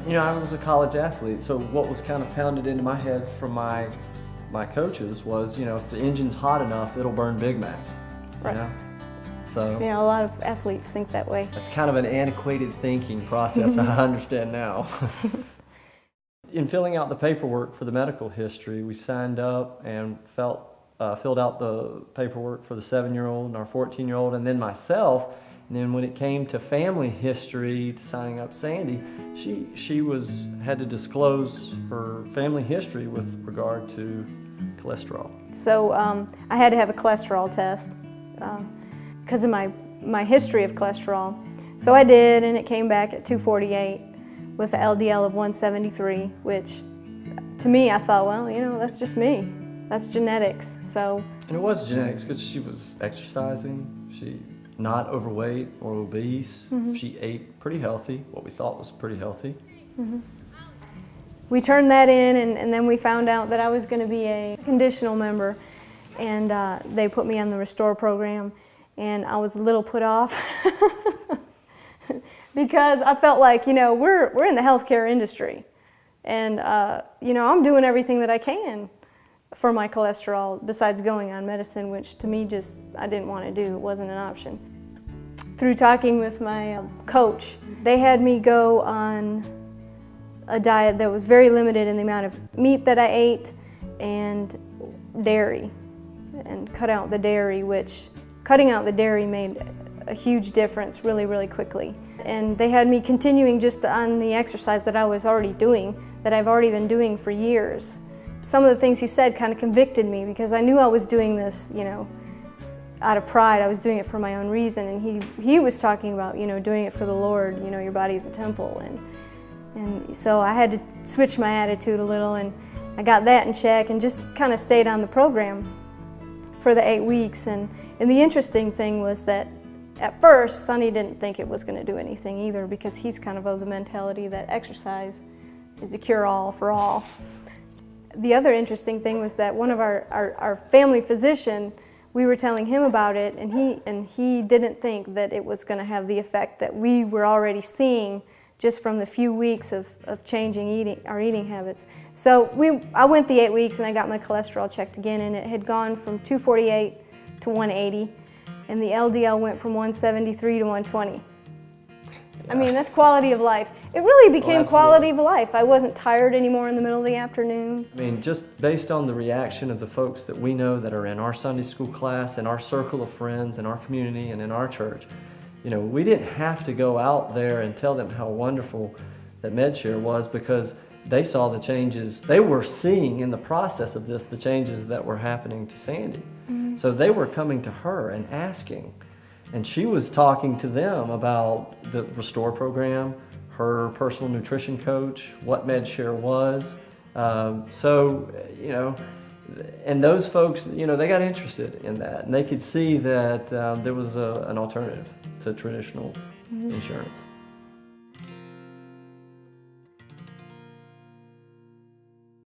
You know, I was a college athlete, so what was kind of pounded into my head from my coaches was, you know, if the engine's hot enough, it'll burn Big Macs. You Right. know? So You know, a lot of athletes think that way. that's kind of an antiquated thinking process I understand now. In filling out the paperwork for the medical history, we signed up and filled out the paperwork for the 7-year-old and our 14-year-old, and then myself. And then when it came to family history, to signing up Sandy, she had to disclose her family history with regard to cholesterol. So I had to have a cholesterol test because of my history of cholesterol. So I did, and it came back at 248 with an LDL of 173, which to me, I thought, well, you know, that's just me. That's genetics. So. And it was genetics because she was exercising. She not overweight or obese. Mm-hmm. She ate pretty healthy, what we thought was pretty healthy. Mm-hmm. We turned that in, and then we found out that I was going to be a conditional member, and they put me on the Restore program, and I was a little put off because I felt like, you know, we're in the healthcare industry, and you know, I'm doing everything that I can for my cholesterol besides going on medicine, which to me just I didn't want to do. It wasn't an option. Through talking with my coach, they had me go on a diet that was very limited in the amount of meat that I ate and dairy, and cut out the dairy, which cutting out the dairy made a huge difference really, really quickly. And they had me continuing just on the exercise that I was already doing, that I've already been doing for years. Some of the things he said kind of convicted me because I knew I was doing this, you know, out of pride. I was doing it for my own reason, and he was talking about, you know, doing it for the Lord. You know, your body is a temple, and so I had to switch my attitude a little, and I got that in check and just kind of stayed on the program for the 8 weeks. And the interesting thing was that at first, Sonny didn't think it was going to do anything either, because he's kind of the mentality that exercise is the cure-all for all. The other interesting thing was that one of our family physician, we were telling him about it, and he didn't think that it was going to have the effect that we were already seeing just from the few weeks of changing our eating habits. So I went the 8 weeks and I got my cholesterol checked again, and it had gone from 248 to 180, and the LDL went from 173 to 120. I mean, that's quality of life. It really became quality of life. I wasn't tired anymore in the middle of the afternoon. I mean, just based on the reaction of the folks that we know that are in our Sunday school class, in our circle of friends, in our community, and in our church, you know, we didn't have to go out there and tell them how wonderful that Medi-Share was, because they saw the changes. They were seeing in the process of this the changes that were happening to Sandy. Mm-hmm. So they were coming to her and asking. And she was talking to them about the Restore program, her personal nutrition coach, what Medi-Share was. So, you know, and those folks, you know, they got interested in that, and they could see that there was an alternative to traditional insurance.